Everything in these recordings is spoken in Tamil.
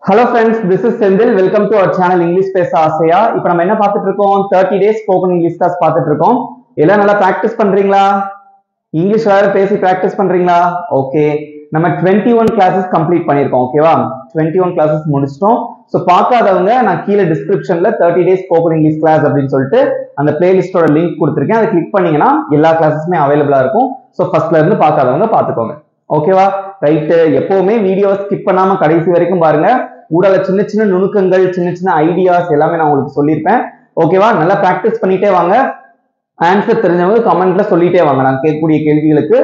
Hello friends, this is Sendil. Welcome to our channel English Pesa Asaya. இப்போ நம்ம என்ன பார்த்துட்டு இருக்கோம்? 30 days spoken English class பார்த்துட்டு இருக்கோம். எல்லாம் நல்லா பிராக்டிஸ் பண்றீங்களா? இங்கிலீஷ் வேற பேசி பிராக்டிஸ் பண்றீங்களா? ஓகே. நம்ம 21 classes கம்ப்ளீட் பண்ணிருக்கோம். ஓகேவா? 21 classes முடிச்சிட்டோம். சோ பார்க்காதவங்க நான் கீழ டிஸ்கிரிப்ஷன்ல 30 days spoken English class அப்படினு சொல்லிட்டு அந்த பிளேலிஸ்டோட லிங்க் கொடுத்திருக்கேன். அதை கிளிக் பண்ணீங்கன்னா எல்லா கிளாसेसமே அவேலபிளா இருக்கும். சோ ஃபர்ஸ்ட்ல இருந்து பார்க்காதவங்க பாத்துக்கோங்க. ஓகேவா? ரைட். எப்பவுமே வீடியோ ஸ்கிப் பண்ணாம கடைசி வரைக்கும் பாருங்க. ஊடல சின்ன சின்ன நுணுக்கங்கள், சின்ன சின்ன ஐடியாஸ் எல்லாமே நான் உங்களுக்கு சொல்லியிருப்பேன். ஓகேவா? நல்லா பிராக்டிஸ் பண்ணிட்டே வாங்க. ஆன்சர் தெரிஞ்சவங்க கமெண்ட்ல சொல்லிட்டே வாங்க. நான் கேட்கக்கூடிய கேள்விகளுக்கு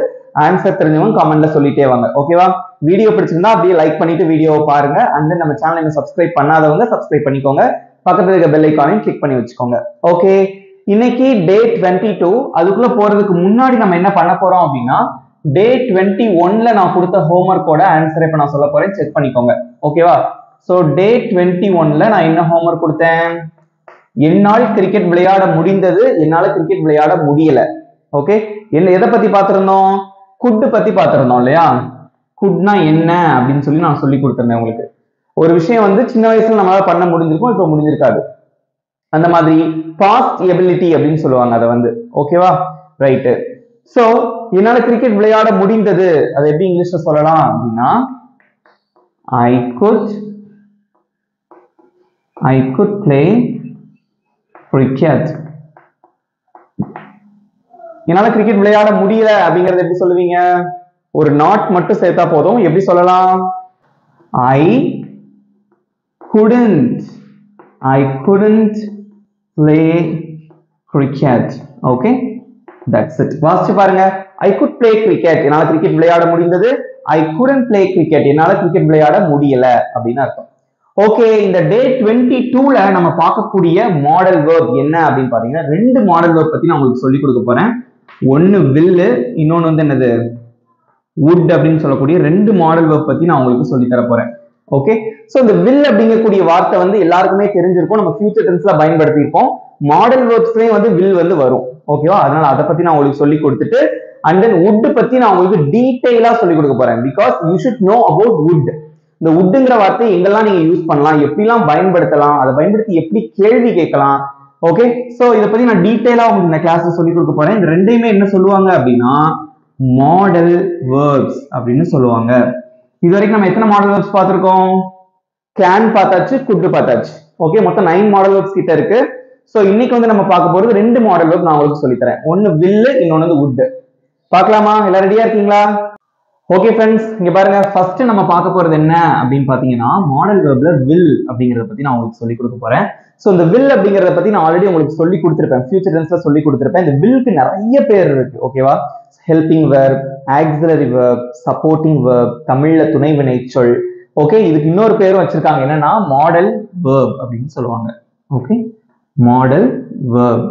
ஆன்சர் தெரிஞ்சவங்க கமெண்ட்ல சொல்லிட்டே வாங்க. ஓகேவா? வீடியோ பிடிச்சிருந்தா அப்படியே லைக் பண்ணிட்டு வீடியோவை பாருங்க. அண்ட் நம்ம சேனலை இன்னும் சப்ஸ்கிரைப் பண்ணாதவங்க சப்ஸ்கிரைப் பண்ணிக்கோங்க. பக்கத்துல இருக்க பெல் ஐகானையும் கிளிக் பண்ணி வச்சுக்கோங்க. ஓகே, இன்னைக்கு டே 22. அதுக்குள்ள போறதுக்கு முன்னாடி நம்ம என்ன பண்ண போறோம் அப்படின்னா, டே 21ல நான் கொடுத்த ஹோம்ஒர்க்கோட ஆன்சரை இப்ப நான் சொல்ல போறேன். செக் பண்ணிக்கோங்க. ஓகேவா? சோ டே 21ல நான் என்ன ஹோம்ஒர்க் கொடுத்தேன்? என்னால் கிரிக்கெட் விளையாட முடிந்தது, என்னால கிரிக்கெட் விளையாட முடியல. ஓகே, என்ன எதை பத்தி பார்த்திருந்தோம்? குட் பத்தி பார்த்திருந்தோம் இல்லையா? குட்னா என்ன அப்படின்னு சொல்லி நான் சொல்லி கொடுத்திருந்தேன் உங்களுக்கு. ஒரு விஷயம் வந்து சின்ன வயசுல நம்மளால பண்ண முடிஞ்சிருக்கும், இப்ப முடிஞ்சிருக்காது. அந்த மாதிரி பாஸ்ட் எபிலிட்டி அப்படின்னு சொல்லுவாங்க அதை வந்து. ஓகேவா? ரைட்டு. சோ என்னால கிரிக்கெட் விளையாட முடிந்தது, அதை எப்படி இங்கிலீஷ்ல சொல்லலாம் அப்படின்னா, I could play cricket. என்னால கிரிக்கெட் விளையாட முடியல அப்படிங்கறது எப்படி சொல்லுவீங்க? ஒரு நாட் மட்டும் சேர்த்தா போதும். எப்படி சொல்லலாம்? I couldn't play cricket. Okay, that's it. வாசிச்சு பாருங்க. I could play cricket. என்னால கிரிக்கெட் விளையாட முடிந்தது. I couldn't play cricket. என்னால கிரிக்கெட் விளையாட முடியல அப்படின்னு அர்த்தம். ஓகே, இந்த டே 22ல நம்ம பார்க்கக்கூடிய மாடல் வெர்ப் என்ன அப்படின்னு பாத்தீங்கன்னா, ரெண்டு மாடல் வெர்ப் பத்தி நான் உங்களுக்கு சொல்லி கொடுக்க போறேன். ஒன்னு will, இன்னொன்னு வந்து என்னது, would அப்படின்னு சொல்லக்கூடிய ரெண்டு மாடல் வெர்ப் பத்தி நான் உங்களுக்கு சொல்லி தர போறேன். ஓகே, சோ இந்த will அப்படிங்கக்கூடிய வார்த்தை வந்து எல்லாருக்குமே தெரிஞ்சிருக்கும். நம்ம ஃபியூச்சர் டென்ஸ்ல பயன்படுத்தி இருப்போம். மாடல் வெர்ப்ஸ்லயே வந்து will வந்து வரும். ஓகேவா? அதனால அதை பத்தி நான் உங்களுக்கு சொல்லி கொடுத்துட்டு, அண்ட் தென் would பத்தி நான் உங்களுக்கு டீடைலா சொல்லி கொடுக்க போறேன். Because you should know about would. இந்த woodங்கிற வார்த்தையை எங்கெல்லாம் நீங்க யூஸ் பண்ணலாம், எப்படிலாம் பயன்படுத்தலாம், அதை பயன்படுத்தி எப்படி கேள்வி கேட்கலாம். ஓகே, சோ இதை பத்தி நான் டீடைலா உங்களுக்கு இந்த கிளாஸ்ல சொல்லி கொடுக்க போறேன். இந்த ரெண்டையுமே என்ன சொல்லுவாங்க அப்படின்னா, மாடல் வேர்ப்ஸ் அப்படின்னு சொல்லுவாங்க. இது வரைக்கும் நம்ம எத்தனை மாடல் வேர்ப்ஸ் பார்த்திருக்கோம்? கேன் பார்த்தாச்சு, குட் பார்த்தாச்சு. ஓகே, மொத்தம் 9 மாடல் வேர்ப்ஸ் கிட்ட இருக்கு. சோ இன்னைக்கு வந்து நம்ம பார்க்க போறது ரெண்டு மாடல் வேர்ப் நான் உங்களுக்கு சொல்லி தரேன். ஒன்னு will, இன்னொன்னு வந்து would. பார்க்கலாமா? எல்லாம் ரெடியா இருக்கீங்களா? ஓகே ஃப்ரெண்ட்ஸ், இங்க பாருங்க. ஃபர்ஸ்ட் நம்ம பார்க்க போறது என்ன அப்படின்னு பாத்தீங்கன்னா, மாடல் வெர்ப்ல will அப்படிங்கறத பத்தி நான் உங்களுக்கு சொல்லி கொடுக்க போறேன். சோ இந்த will அப்படிங்கறத பத்தி நான் ஆல்ரெடி உங்களுக்கு சொல்லி கொடுத்திருப்பேன். ஃபியூச்சர் டென்ஸ்ல சொல்லி கொடுத்திருப்பேன். இந்த willக்கு நிறைய பேர் இருக்கு. ஓகேவா? Helping verb, auxiliary verb, supporting verb, தமிழ்ல துணை வினைச்சொல். ஓகே, இதுக்கு இன்னொரு பேரும் வச்சிருக்காங்க. என்னன்னா மாடல் வெர்ப் அப்படின்னு சொல்லுவாங்க. Okay, model verb.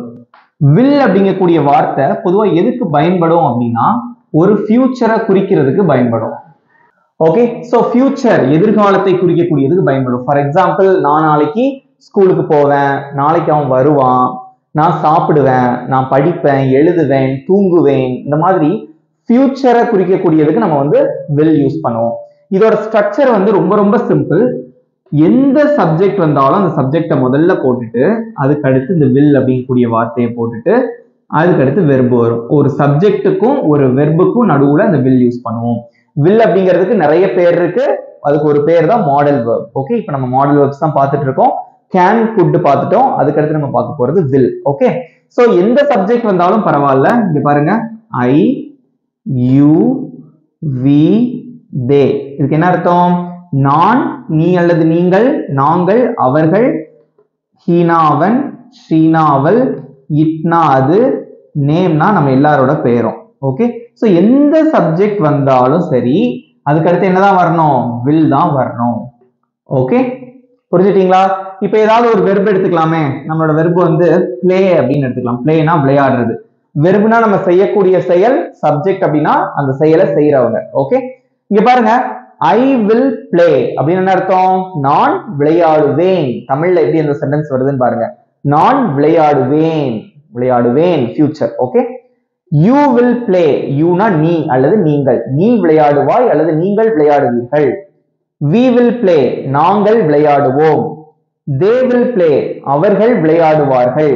will அப்படிங்கக்கூடிய வார்த்தை பொதுவா எதுக்கு பயன்படும் அப்படின்னா, ஒரு ஃபியூச்சரை குறிக்கிறதுக்கு பயன்படும். ஓகே, சோ ஃபியூச்சர் எதிர்காலத்தை குறிக்கக்கூடியதுக்கு பயன்படும். ஃபார் எக்ஸாம்பிள், நான் நாளைக்கு ஸ்கூலுக்கு போவேன், நாளைக்கு அவன் வருவான், நான் சாப்பிடுவேன், நான் படிப்பேன், எழுதுவேன், தூங்குவேன். இந்த மாதிரி ஃபியூச்சரை குறிக்கக்கூடியதுக்கு நம்ம வந்து will யூஸ் பண்ணுவோம். இதோட ஸ்ட்ரக்சர் வந்து ரொம்ப ரொம்ப சிம்பிள். எந்த சப்ஜெக்ட் வந்தாலும் அந்த சப்ஜெக்டை முதல்ல போட்டுட்டு, அதுக்கு அடுத்து இந்த will அப்படிங்கக்கூடிய வார்த்தையை போட்டுட்டு, அதுக்கு அடுத்து வெர்பு வரும். ஒரு சப்ஜெக்ட்டுக்கும் ஒரு வெர்புக்கும் நடுவுல அந்த will யூஸ் பண்ணுவோம். will அப்படிங்கிறதுக்கு நிறைய பேர் இருக்கு. அதுக்கு ஒரு பேர் தான் மாடல் வெர்ப். ஓகே, இப்போ நம்ம மாடல் வெர்ப்ஸ் தான் பார்த்துட்டு இருக்கோம். கேன், குட் பார்த்துட்டோம். அதுக்கு அடுத்து நம்ம பார்க்க போறது will. ஓகே, சோ எந்த சப்ஜெக்ட் வந்தாலும் பரவாயில்ல. இங்க பாருங்க, I, you, we, they. இதுக்கு என்ன அர்த்தம்? நான், நீ அல்லது நீங்கள், நாங்கள், அவர்கள், ஹீனா அவன், ஷீனா அவள், இட்னா அது, நேம்னா நம்ம எல்லாரோட பெயரும். ஓகே, சோ எந்த சப்ஜெக்ட் வந்தாலும் சரி, அதுக்கு அடுத்து என்னதான் வரணும்? will தான் வரணும். ஓகே, புரிஞ்சுட்டீங்களா? இப்ப ஏதாவது ஒரு வெர்ப் எடுத்துக்கலாமே. நம்மளோட வெர்ப் வந்து play அப்படின்னு எடுத்துக்கலாம். பிளேனா விளையாடுறது. வெர்ப்னா நம்ம செய்யக்கூடிய செயல், சப்ஜெக்ட் அப்படின்னா அந்த செயலை செய்யறவங்க. ஓகே, இங்க பாருங்க, I will play அப்படின்னு என்ன அர்த்தம்? நான் விளையாடுவேன். தமிழ்ல எப்படி அந்த சென்டென்ஸ் வருதுன்னு பாருங்க. நான் விளையாடுவேன், விளையாடுவேன் future. Okay, you will play. யூனா நீ அல்லது நீங்கள், நீ விளையாடுவாய் அல்லது நீங்கள் விளையாடுவீர்கள். we will play நாங்கள் விளையாடுவோம். they will play அவர்கள் விளையாடுவார்கள்.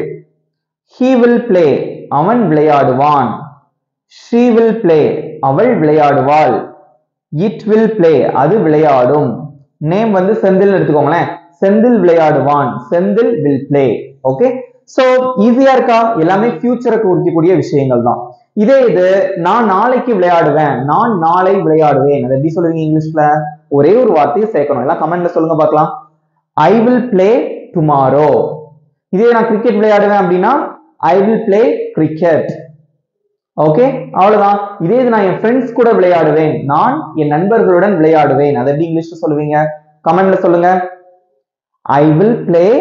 he will play அவன் விளையாடுவான். she will play அவள் விளையாடுவாள். it will play அது விளையாடும். நேம் வந்து செந்தில் எடுத்துக்கோங்களேன். செந்தில் விளையாடுவான். Senthil will play. Okay, so ஈஸியா இருக்கா? எல்லாமே ஃபியூச்சருக்கு குறிக்கக்கூடிய விஷயங்கள் தான். இதே இது நான் நாளைக்கு விளையாடுவேன், நான் நாளை விளையாடுவேன், அதை எப்படி சொல்லுவீங்க இங்கிலீஷ்ல? ஒரே ஒரு வார்த்தையை சேர்க்கணும். எல்லாம் கமெண்ட்ல சொல்லுங்க பார்க்கலாம். I will play tomorrow. இதே நான் கிரிக்கெட் விளையாடுவேன் அப்படின்னா I will play cricket. Okay, அவ்வளவுதான். இதே இது நான் என் ஃப்ரெண்ட்ஸ் கூட விளையாடுவேன், நான் என் நண்பர்களுடன் விளையாடுவேன், அதை எப்படி இங்கிலீஷ்ல சொல்லுவீங்க? கமெண்ட்ல சொல்லுங்க. I will play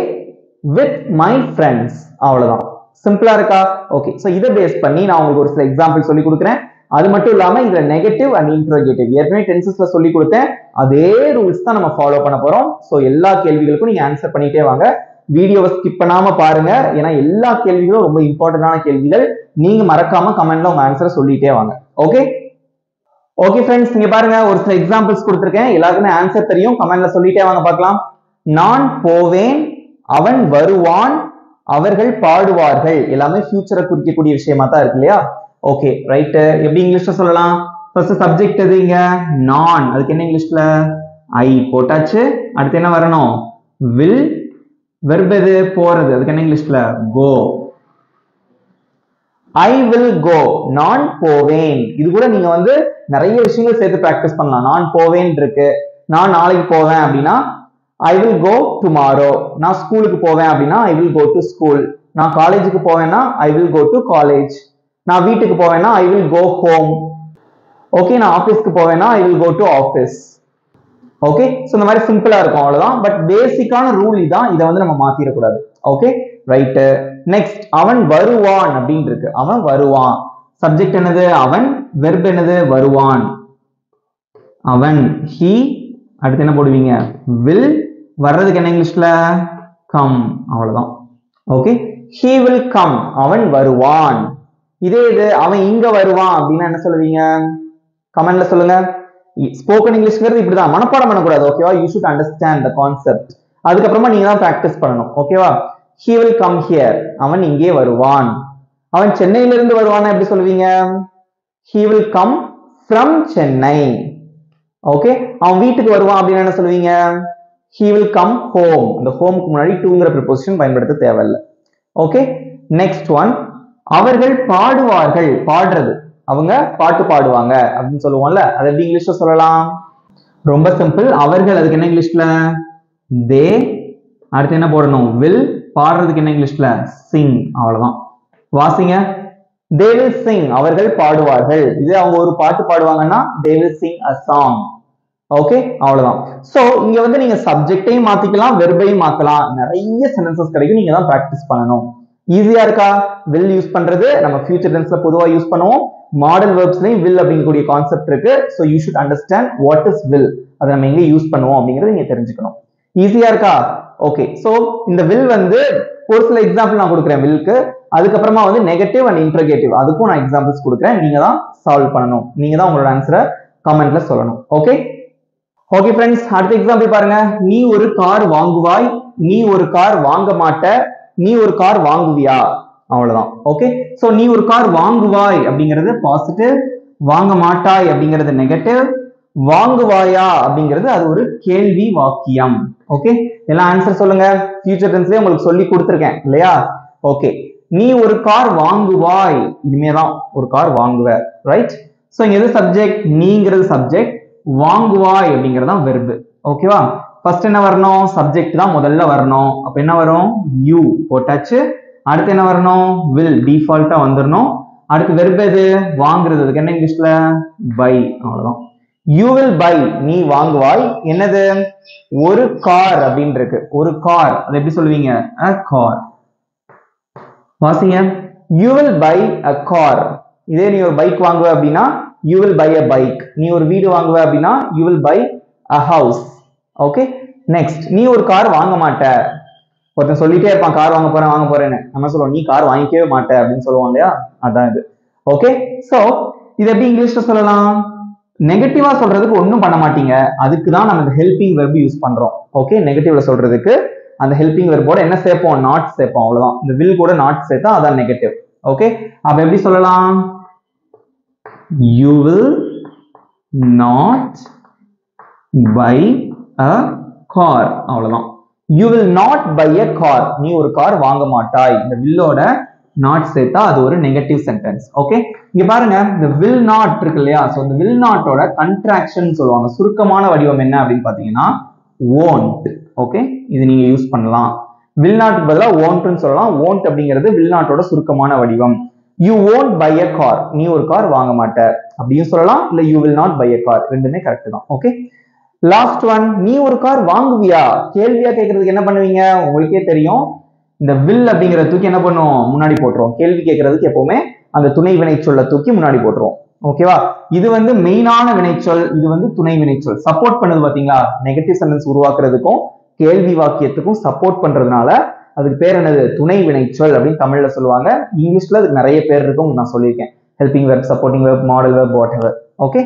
with my friends. அவ்வளவுதான். சிம்பிளா இருக்கா? ஓகே, சோ இதை பேஸ் பண்ணி நான் உங்களுக்கு ஒரு சில எக்ஸாம்பிள் சொல்லி கொடுக்குறேன். அது மட்டும் இல்லாம இதுல நெகட்டிவ் அண்ட் இன்ட்ரோகேட்டிவ் ஏற்கனவே டென்சஸ்ல சொல்லி கொடுத்தேன். அதே ரூல்ஸ் தான் நம்ம ஃபாலோ பண்ண போறோம். சோ எல்லா கேள்விகளுக்கும் நீங்க ஆன்சர் பண்ணிட்டே வாங்க. வீடியோவை ஸ்கிப் பண்ணாம பாருங்க, ஏன்னா எல்லா கேள்விகளும் ரொம்ப இம்பார்ட்டன்டான கேள்விகள். நீங்க மறக்காம கமெண்ட்ல உங்க ஆன்சரை சொல்லிட்டே வாங்க. ஓகே ஓகே ஃப்ரெண்ட்ஸ், நீங்க பாருங்க ஒரு சில எக்ஸாம்பிள்ஸ் கொடுத்துருக்கேன். எல்லாருக்குமே ஆன்சர் தெரியும். கமெண்ட்ல சொல்லிட்டே வாங்க பார்க்கலாம். நான் போவேன், அவன் வருவான், அவர்கள் பாடுவார்கள். எல்லாமே ஃபியூச்சரை குறிக்கக்கூடிய விஷயமா தான் இருக்கு இல்லையா? Okay right. எப்படி இங்கிலீஷ்ல சொல்லலாம்? ஃபர்ஸ்ட் சப்ஜெக்ட் எதுங்க? நான். அதுக்கு என்ன இங்கிலீஷ்ல? ஐ போட்டாச்சு. அடுத்து என்ன வரணும்? வில். வெர்ப் எது? போறது. அதுக்கு என்ன இங்கிலீஷ்ல? கோ. I will go. நான் போவேன். இது கூட நீங்க வந்து நிறைய விஷயங்கள் சேர்த்து பிராக்டிஸ் பண்ணலாம். நான் போவேன் இருக்கு. நான் நாளைக்கு போவேன் அப்படின்னா I will go tomorrow. நான் ஸ்கூலுக்கு போவேன் அப்படின்னா I will go to school. நான் காலேஜுக்கு போவேன்னா I will go to college. நான் வீட்டுக்கு போவேன்னா I will go home. Okay, நான் ஆபீஸ்க்கு போவேன்னா I will go to office. Okay, so இந்த மாதிரி சிம்பிளா இருக்கும், அவ்வளவுதான். பட் பேசிக்கான ரூல் இதான். இதை வந்து நம்ம மாத்திரக்கூடாது. Okay right. நெக்ஸ்ட், அவன் வருவான் அப்படின்னு இருக்கு. அவன் வருவான். சப்ஜெக்ட் என்னது? அவன். வெர்ப் என்னது? வருவான். அவன். he. அடுத்து என்ன போடுவீங்க? will. வர்றதுக்கு என்ன இங்கிலீஷ்ல? come. அவ்வளவுதான். Okay, he will come. அவன் வருவான். இதே இது அவன் இங்க வருவான் அப்படின்னா என்ன சொல்லுவீங்க? கமெண்ட்ல சொல்லுங்க. ஸ்போக்கன் இங்கிலீஷ்ங்கிறது இப்படிதான், மனப்பாடம் பண்ணக்கூடாது. ஓகேவா? You should understand the concept. அதுக்கப்புறமா நீங்க தான் பிராக்டிஸ் பண்ணணும். ஓகேவா? he will come here. அவன் இங்கே வருவான். அவன் சென்னையில இருந்து வருவானா எப்படி சொல்லுவீங்க? he will come from Chennai. Okay, அவன் வீட்டுக்கு வருவான் அப்படின்னு என்ன சொல்லுவீங்க? he will come home. அந்த ஹோம்க்கு முன்னாடி டூங்கிற ப்ரிபோசிஷன் பயன்படுத்த தேவையில்லை. ஓகே, நெக்ஸ்ட் ஒன், அவர்கள் பாடுவார்கள். பாடுறது, அவங்க பாட்டு பாடுவாங்க அப்படின்னு சொல்லுவோம்ல, அதை எப்படி இங்கிலீஷ்ல சொல்லலாம்? ரொம்ப சிம்பிள். அவர்கள், அதுக்கு என்ன இங்கிலீஷ்ல? they. அடுத்து என்ன போடணும்? will. பாடுறதுக்கு என்ன இங்கிலீஷ்ல? sing. அவ்வளவுதான். வாசிங்க. they will sing. அவர்கள் பாடுவார்கள். இது அவங்க ஒரு பாட்டு பாடுவாங்கன்னா they will sing a song. Okay, அவ்வளவுதான். சோ இங்க வந்து நீங்க சப்ஜெக்டையும் மாத்திக்கலாம், வெர்பையும் மாத்தலாம். நிறைய சென்டென்சஸ் கிடைக்கும். நீங்க தான் பிராக்டிஸ் பண்ணணும். ஈஸியா இருக்கா? will யூஸ் பண்றது நம்ம ஃபியூச்சர் டென்ஸ்ல பொதுவா யூஸ் பண்ணுவோம். மாடல் வெர்ப்ஸ்லயும் will அப்படிங்கக்கூடிய கான்செப்ட் இருக்கு. So you should understand what is will. அதை நம்ம எங்க யூஸ் பண்ணுவோம் அப்படிங்கறது நீங்க தெரிஞ்சுக்கணும். ஈஸியா இருக்கா? ஓகே, சோ இந்த will வந்து ஒரு சில எக்ஸாம்பிள் நான் கொடுக்குறேன் willக்கு. அதுக்கப்புறமா வந்து நெகட்டிவ் அண்ட் இன்ட்ரோகேட்டிவ், அதுக்கும் நான் எக்ஸாம்பிள்ஸ் கொடுக்குறேன். நீங்க தான் சால்வ் பண்ணணும். நீங்க தான் உங்களோட ஆன்சரை கமெண்ட்ல சொல்லணும். ஓகே ஓகே ஃப்ரெண்ட்ஸ், அடுத்த எக்ஸாம்பிள் பாருங்க. நீ ஒரு கார் வாங்குவாய், நீ ஒரு கார் வாங்க மாட்ட, நீ ஒரு கார் வாங்குவியா? அவ்வளவுதான். ஓகே, சோ நீ ஒரு கார் வாங்குவாய் அப்படிங்கிறது பாசிட்டிவ், வாங்க மாட்டாய் அப்படிங்கிறது நெகட்டிவ், வாங்குவாயா அப்படிங்கிறது அது ஒரு கேள்வி வாக்கியம். ஓகே, எல்லாம் ஆன்சர் சொல்லுங்க. ஃபியூச்சர் டென்ஸ்லயே உங்களுக்கு சொல்லி கொடுத்துருக்கேன் இல்லையா? ஓகே, நீ ஒரு கார் வாங்குவாய், இனிமேதான் ஒரு கார் வாங்குவ. ரைட். சோ இங்க எது சப்ஜெக்ட்? நீங்கிறது சப்ஜெக்ட், வாங்குவாய் அப்படிங்கிறது தான் வெர்பு. ஓகேவா? ஃபர்ஸ்ட் என்ன வரணும்? சப்ஜெக்ட் தான் முதல்ல வரணும். அப்ப என்ன வரும்? யூ போட்டாச்சு. அடுத்து என்ன வரணும்? will. டிஃபால்ட்டா வந்துடணும். அடுத்து வெர்பு எது? வாங்குறது. அதுக்கு என்ன இங்கிலீஷ்ல? பை. அவ்வளவுதான். you will buy. நீ வாங்குவாய். என்னது? ஒரு கார் அப்படின்னு இருக்கு. ஒரு கார், அது எப்படி சொல்லுவீங்க? a car. வாசிங்க. you will buy a car. இதே நீ ஒரு பைக் வாங்குவ அப்படின்னா you will buy a bike. நீ ஒரு வீடு வாங்குவ அப்படின்னா you will buy a house. Okay, next, நீ ஒரு கார் வாங்க மாட்ட. ஒருத்தன் சொல்லிட்டே இருப்பான் கார் வாங்க போறேன்னு. நம்ம சொல்லுவோம் நீ கார் வாங்கிக்கவே மாட்ட அப்படின்னு சொல்லுவோம் இல்லையா? அதான் இது. ஓகே, சோ இது எப்படி இங்கிலீஷ்ல சொல்லலாம்? நெகட்டிவா சொல்றதுக்கு ஒன்றும் பண்ண மாட்டீங்க, அதுக்கு தான் நம்ம இந்த ஹெல்பிங் வெர்ப் யூஸ் பண்றோம். ஓகே, நெகட்டிவ்ல சொல்றதுக்கு அந்த ஹெல்பிங் வெர்போட என்ன சேர்ப்போம், நாட் சேர்ப்போம், அவ்வளவுதான். இந்த வில் கூட நாட் சேர்த்தா அதான் நெகட்டிவ். ஓகே, அப்ப எப்படி சொல்லலாம், you will not buy a car, அவ்வளவுதான். you will not buy a car, நீ ஒரு கார் வாங்க மாட்டாய். இந்த வில்லோட நாட் சேர்த்தா அது ஒரு நெகட்டிவ் சென்டென்ஸ். ஓகே, இங்க பாருங்க, இந்த will not இருக்கு இல்லையா, சோ இந்த will notோட கன்ட்ராக்ஷன் சொல்லுவாங்க, சுருக்கமான வடிவம் என்ன அப்படின்னு பாத்தீங்கன்னா won't. ஓகே, இது நீங்க யூஸ் பண்ணலாம். will not பதிலா won't ன்னு சொல்லலாம். won't அப்படிங்கிறது will notோட சுருக்கமான வடிவம். you won't buy a car, நீ ஒரு கார் வாங்க மாட்ட அப்படியும் சொல்லலாம், இல்ல you will not buy a car, ரெண்டுமே கரெக்ட் தான். ஓகே, லாஸ்ட் ஒன், நீ ஒரு கார் வாங்குவியா, கேள்வியா கேட்கறதுக்கு என்ன பண்ணுவீங்க, உங்களுக்கே தெரியும், இந்த will அப்படிங்கிற தூக்கி என்ன பண்ணுவோம், முன்னாடி போட்டுருவோம். கேள்வி கேட்கறதுக்கு எப்பவுமே அந்த துணை வினைச்சொல்ல தூக்கி முன்னாடி போட்டுருவோம். ஓகேவா, இது வந்து மெயினான வினைச்சொல், இது வந்து துணை வினைச்சொல். சப்போர்ட் பண்ணுது பாத்தீங்களா, நெகட்டிவ் சென்டென்ஸ் உருவாக்குறதுக்கும் கேள்வி வாக்கியத்துக்கும் சப்போர்ட் பண்றதுனால அதுக்கு பேர் என்னது, துணை வினைச்சொல் அப்படின்னு தமிழ்ல சொல்லுவாங்க. இங்கிலீஷ்ல அதுக்கு நிறைய பேர் இருக்கும், நான் சொல்லியிருக்கேன். Helping verb, supporting verb, modal verb, whatever. Okay,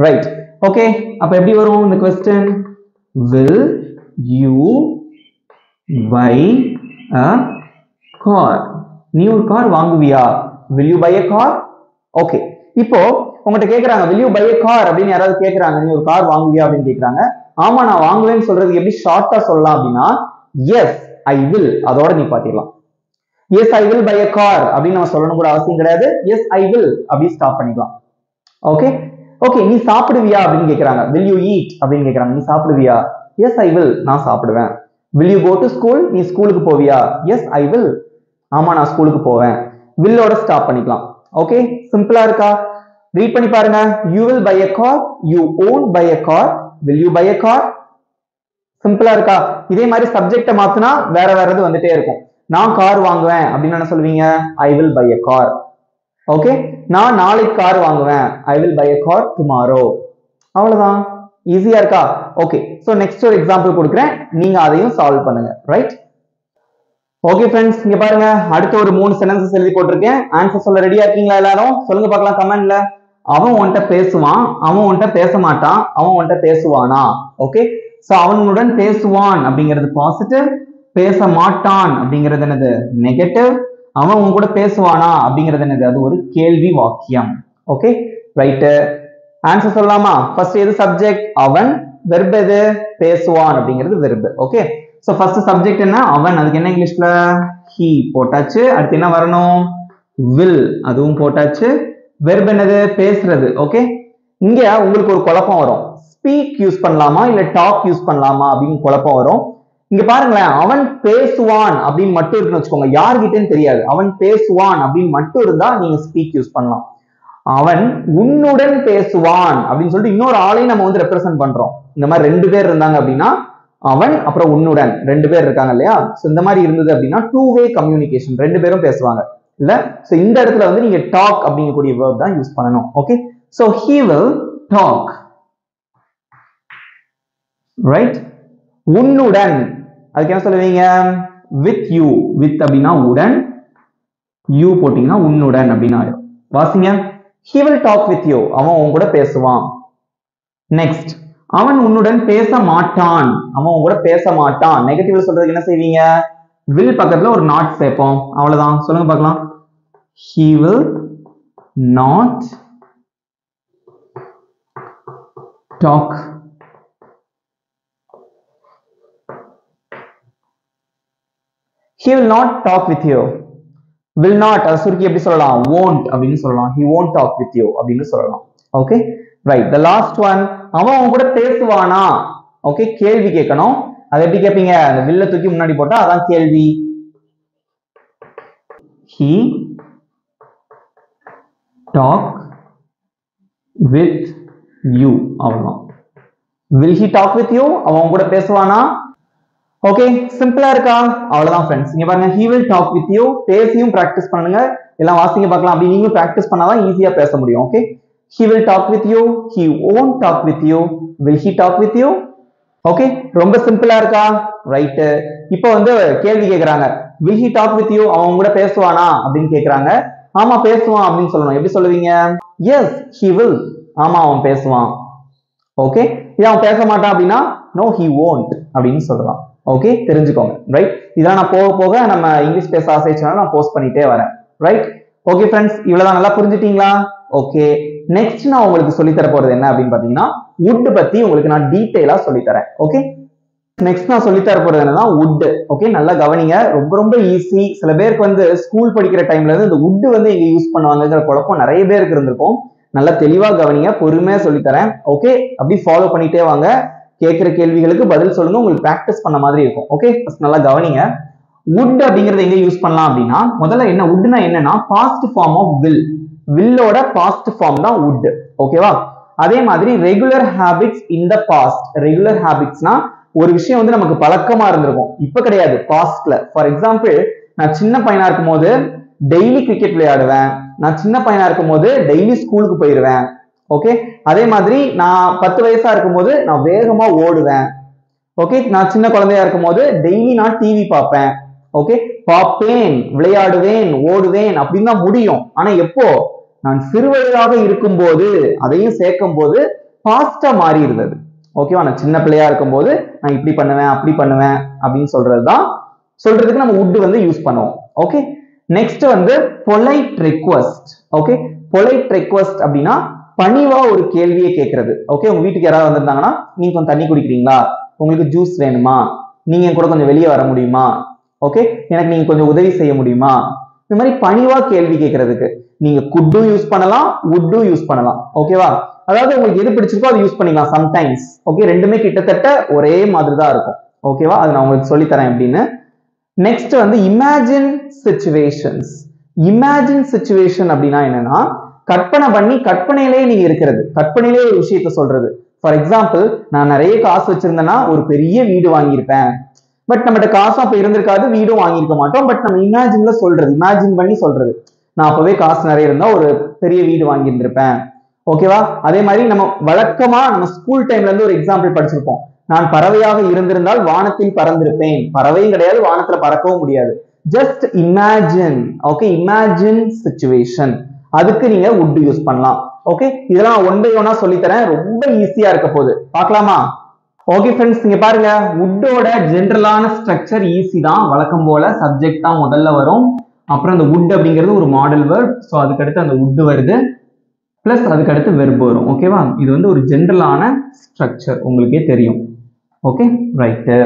right. Okay, அப்ப எப்படி வரும் இந்த question, will you buy a car, நீ ஒரு கார் வாங்குவியா, will you buy a car. Okay, இப்போ உங்ககிட்ட கேக்குறாங்க will you buy a car அப்படின்னு யாராவது கேக்குறாங்க, நீ ஒரு கார் வாங்குவியா அப்படின்னு கேக்குறாங்க. ஆமா நான் வாங்குவேன்னு சொல்றது எப்படி ஷார்ட்டா சொல்லலாம் அப்படின்னா yes I will, அதோட நீ பாத்திடலாம். yes I will buy a car அப்படின்னு நம்ம சொல்லணும் கூட அவசியம் கிடையாது, yes I will அப்படி ஸ்டாப் பண்ணிக்கலாம். ஓகே, ஓகே, நீ சாப்பிடுவியா அப்படின்னு கேக்குறாங்க, will you eat அப்படின்னு கேக்குறாங்க, நீ சாப்பிடுவியா, yes I will, நான் சாப்பிடுவேன். will you go to school, நீ ஸ்கூலுக்கு போவியா, yes I will, ஆமா நான் ஸ்கூலுக்கு போவேன். willோட ஸ்டாப் பண்ணிக்கலாம். ஓகே, சிம்பிளா இருக்கா, ரீட் பண்ணி பாருங்க. you will buy a car, you won't buy a car, will you buy a car. சிம்பிளா இருக்கா, இதே மாதிரி சப்ஜெக்ட மாத்தினா வேற வேறது வந்துட்டே இருக்கும். நான் கார் வாங்குவேன் அப்படின்னு என்ன சொல்வீங்க, I will buy a car. Okay, நான் நாளைக்கு கார் வாங்குவேன், I will buy a car tomorrow. அவ்வளவுதான், ஈஸியா இருக்கா. ஓகே, சோ நெக்ஸ்ட் ஒரு எக்ஸாம்பிள் கொடுக்குறேன், நீங்க அதையும் சால்வ் பண்ணுங்க. ரைட், ஓகே ஃப்ரெண்ட்ஸ், இங்க பாருங்க, அடுத்த ஒரு 3 சென்டென்சஸ் எழுதி போட்டிருக்கேன். ஆன்சர் சொல்ல ரெடியா இருக்கீங்களா எல்லாரும், சொல்லுங்க பார்க்கலாம் கமெண்ட்ல. அவன் உன்கிட்ட பேசுவான், அவன் உன்கிட்ட பேச மாட்டான், அவன் உன்கிட்ட பேசுவானா. ஓகே, சோ அவனுடன் பேசுவான் அப்படிங்கிறது பாசிட்டிவ், பேச மாட்டான் அப்படிங்கிறது என்னது, நெகட்டிவ். அவன் உன் கூட பேசுவானா அப்படிங்கிறது என்னது, அது ஒரு கேள்வி வாக்கியம். ஓகே, ரைட், ஆன்சர் சொல்லலாமா. ஃபர்ஸ்ட் எது சப்ஜெக்ட், அவன். வெர்ப் எது, பேசுவான் அப்படிங்கிறது verb. Okay, so first subject என்ன, அவன், அதுக்கு என்ன இங்கிலீஷ்ல he போட்டாச்சு. அடுத்து என்ன வரணும், will, அதுவும் போட்டாச்சு. வெர்ப் என்னது, பேசுறது. ஓகே, இங்க உங்களுக்கு ஒரு குழப்பம் வரும், ஸ்பீக் யூஸ் பண்ணலாமா இல்ல டாக் யூஸ் பண்ணலாமா அப்படின்னு குழப்பம் வரும். இங்க பாருங்களேன், அவன் பேசுவான் அப்படின்னு மட்டும் இருக்குன்னு வச்சுக்கோங்க, யார்கிட்டன்னு தெரியாது. அவன் பேசுவான் அப்படின்னு மட்டும் இருந்தா நீங்க ஸ்பீக் யூஸ் பண்ணலாம். அவன் உன்னுடன் பேசுவான் அப்படின்னு சொல்லிட்டு இன்னொரு ஆளையும் நம்ம வந்து ரெப்ரசென்ட் பண்றோம். இந்த மாதிரி 2 பேர் இருந்தாங்க அப்படின்னா அவன் அப்புறம் உன்னுடன் 2 பேர் இருக்காங்க இல்லையா, சோ இந்த மாதிரி இருந்தது அப்படின்னா 2-way கம்யூனிகேஷன், 2 பேரும் பேசுவாங்க இல்ல. சோ இந்த இடத்துல வந்து நீங்க டாக் அப்படிங்கக்கூடிய வேர்ப் தான் யூஸ் பண்ணணும். Okay, so he will talk. Right, உன்னுடன், அதுக்கு என்ன சொல்லுவீங்க, with you. with அப்படின்னா உடன், you போட்டீங்கன்னா உன்னுடன் அப்படின்னு ஆயிடும். வாசிங்க, he will talk with you, அவன் உன் கூட பேசுவான். நெக்ஸ்ட், அவன் உன்னுடன் பேச மாட்டான், அவன் உன் கூட பேச மாட்டான். நெகட்டிவ்ல சொல்றதுக்கு என்ன செய்வீங்க, will பக்கத்துல ஒரு not சேர்ப்போம், அவ்வளவுதான். சொல்லுங்க பார்க்கலாம், he will not talk. he will not talk with you. will not அது சுருக்கி எப்படி சொல்லலாம், won't அப்படின்னு சொல்லலாம். he won't talk with you அப்படின்னு சொல்லலாம். Okay, right, the last one, அவன் உன் கூட பேசுவானா. ஓகே, கேள்வி கேட்கணும், அது எப்படி கேட்பீங்க, அந்த will தூக்கி முன்னாடி போட்டா அதான் கேள்வி. he talk with you, அவ்வளவுதான். will he talk with you, அவன் உன் கூட பேசுவானா. ஓகே, சிம்பிளா இருக்கா, அவ்வளவுதான் ஃப்ரெண்ட்ஸ். இங்க பாருங்க, he will talk with you, பேசியும் பிராக்டிஸ் பண்ணுங்க, எல்லாம் வாசிங்க பார்க்கலாம். அப்படி நீங்களும் பிராக்டிஸ் பண்ணாதான் ஈஸியா பேச முடியும். Okay, he will talk with you, he won't talk with you, will he talk with you. Okay, ரொம்ப சிம்பிளா இருக்கா. ரைட், இப்போ வந்து கேள்வி கேக்குறாங்க, will he talk with you, அவன் கூட பேசுவானா அப்படின்னு கேக்குறாங்க. ஆமா பேசுவான் அப்படின்னு சொல்லணும். எப்படி சொல்லுவீங்க, yes he will, ஆமா அவன் பேசுவான். ஓகே, இது அவன் பேச மாட்டான் அப்படின்னா நோ ஹி won't அப்படின்னு சொல்லலாம். ஓகே, தெரிஞ்சுக்கோங்க. ரைட், இதெல்லாம் நான் போக போக நம்ம இங்கிலீஷ் பேச ஆசைச்சுனால நான் போஸ்ட் பண்ணிட்டே வரேன். ரைட், ஓகே ஃப்ரெண்ட்ஸ், இவ்வளவுதான். நல்லா புரிஞ்சுட்டீங்களா? ஓகே, நெக்ஸ்ட் நான் உங்களுக்கு சொல்லி தர போறது என்ன அப்படின்னு பாத்தீங்கன்னா wood பத்தி உங்களுக்கு நான் டீடைலா சொல்லி தரேன். ஓகே, நெக்ஸ்ட் நான் சொல்லி தர போறது என்னன்னா wood. ஓகே, நல்லா கவனிங்க, ரொம்ப ரொம்ப ஈஸி. சில பேருக்கு வந்து ஸ்கூல் படிக்கிற டைம்ல இருந்து இந்த wood வந்து எங்க யூஸ் பண்ணுவாங்கங்கிற குழப்பம் நிறைய பேருக்கு இருந்திருக்கும். நல்லா தெளிவா கவனிங்க, பொறுமையா சொல்லி தரேன். ஓகே, அப்படி ஃபாலோ பண்ணிட்டே வாங்க. கேட்கிற கேள்விகளுக்கு பதில் சொல்லுங்க, உங்களுக்கு பிராக்டிஸ் பண்ண மாதிரி இருக்கும். ஓகே, ஃபர்ஸ்ட் நல்லா கவனிங்க. wood அப்படிங்கறது எங்க யூஸ் பண்ணலாம் அப்படின்னா, முதல்ல என்ன woodனா என்னன்னா பாஸ்ட் ஃபார்ம் ஆஃப் will. willோட பாஸ்ட் ஃபார்ம் தான் wood. ஓகேவா? அதே மாதிரி regular habits in the past. Regular ஹாபிட்ஸ்னா ஒரு விஷயம் வந்து நமக்கு பழக்கமா இருந்திருக்கும், இப்ப கிடையாது, பாஸ்ட்ல. ஃபார் எக்ஸாம்பிள், நான் சின்ன பையனா இருக்கும் போது டெய்லி கிரிக்கெட் விளையாடுவேன். நான் சின்ன பையனா இருக்கும் போது டெய்லி ஸ்கூலுக்கு போயிருவேன். ஓகே, அதே மாதிரி நான் 10 வயசா இருக்கும் போது நான் வேகமா ஓடுவேன். ஓகே, நான் சின்ன குழந்தையா இருக்கும் போது டெய்லி நான் டிவி பார்ப்பேன். ஓகே, பார்ப்பேன், விளையாடுவேன், ஓடுவேன் அப்படின்னு தான் முடியும். ஆனா எப்போ நான் சிறுவயதாக இருக்கும் போது அதையும் சேர்க்கும் போது பாஸ்டா மாறி இருந்தது. ஓகேவா? நான் சின்ன பிள்ளையா இருக்கும் போது நான் இப்படி பண்ணுவேன் அப்படி பண்ணுவேன் அப்படின்னு சொல்றதுதான் சொல்றதுக்கு நம்ம wood வந்து யூஸ் பண்ணுவோம். ஓகே, நெக்ஸ்ட் வந்து polite request. Okay, polite request அப்படின்னா பணிவா ஒரு கேள்வியை கேட்கறது. ஓகே, உங்க வீட்டுக்கு யாராவது வந்திருந்தாங்கன்னா, நீங்க கொஞ்சம் தண்ணி குடிக்கிறீங்களா, உங்களுக்கு ஜூஸ் வேணுமா, நீங்க என் கூட கொஞ்சம் வெளியே வர முடியுமா, ஓகே, எனக்கு நீங்க கொஞ்சம் உதவி செய்ய முடியுமா, இந்த மாதிரி பணிவா கேள்வி கேட்கறதுக்கு நீங்க குட்டும் யூஸ் பண்ணலாம், woodடும் யூஸ் பண்ணலாம். ஓகேவா? அதாவது உங்களுக்கு எது பிடிச்சிருக்கோ அதை யூஸ் பண்ணிக்கலாம் சம்டைம்ஸ். ஓகே, ரெண்டுமே கிட்டத்தட்ட ஒரே மாதிரி தான் இருக்கும். ஓகேவா? அது நான் உங்களுக்கு சொல்லி தரேன் எப்படின்னு. நெக்ஸ்ட் வந்து இமேஜின் சிச்சுவேஷன்ஸ். இமேஜின் சிச்சுவேஷன் அப்படின்னா என்னன்னா கற்பனை பண்ணி கற்பனையிலேயே நீங்க இருக்கிறது, கற்பனையிலேயே ஒரு விஷயத்த சொல்றது. ஃபார் எக்ஸாம்பிள், நான் நிறைய காசு வச்சிருந்தேன்னா ஒரு பெரிய வீடு வாங்கியிருப்பேன். பட் நம்மகிட்ட காசு அப்ப இருந்திருக்காது, வீடும் வாங்கியிருக்க மாட்டோம். பட் நம்ம இமேஜின்ல சொல்றது, இமேஜின் பண்ணி சொல்றது. நான் அப்பவே காசு நிறைய இருந்தா ஒரு பெரிய வீடு வாங்கி இருந்திருப்பேன். ஓகேவா? அதே மாதிரி நம்ம வழக்கமா நம்ம ஸ்கூல் டைம்ல இருந்து ஒரு எக்ஸாம்பிள் படிச்சிருப்போம். நான் பறவையாக இருந்திருந்தால் வானத்தில் பறந்திருப்பேன். பறவையும் கிடையாது, வானத்துல பறக்கவும் முடியாது. Just imagine. Okay, imagine situation, அதுக்கு நீங்க wood யூஸ் பண்ணலாம். ஓகே, இதெல்லாம் ஒன் பை ஒன்னா சொல்லித்தரேன், ரொம்ப ஈஸியா இருக்க போகுது. பார்க்கலாமா? ஓகே ஃப்ரெண்ட்ஸ், இங்க பாருங்க, woodோட ஜெனரலான ஸ்ட்ரக்சர் ஈஸி தான். வழக்கம் போல சப்ஜெக்ட் தான் முதல்ல வரும். அப்புறம் அந்த wood அப்படிங்கிறது ஒரு மாடல் வெர்ப். ஸோ அதுக்கு அடுத்து அந்த wood வருது, பிளஸ் அதுக்கு அடுத்து வெர்ப் வரும். ஓகேவா? இது வந்து ஒரு ஜெனரலான ஸ்ட்ரக்சர், உங்களுக்கே தெரியும். Okay, right.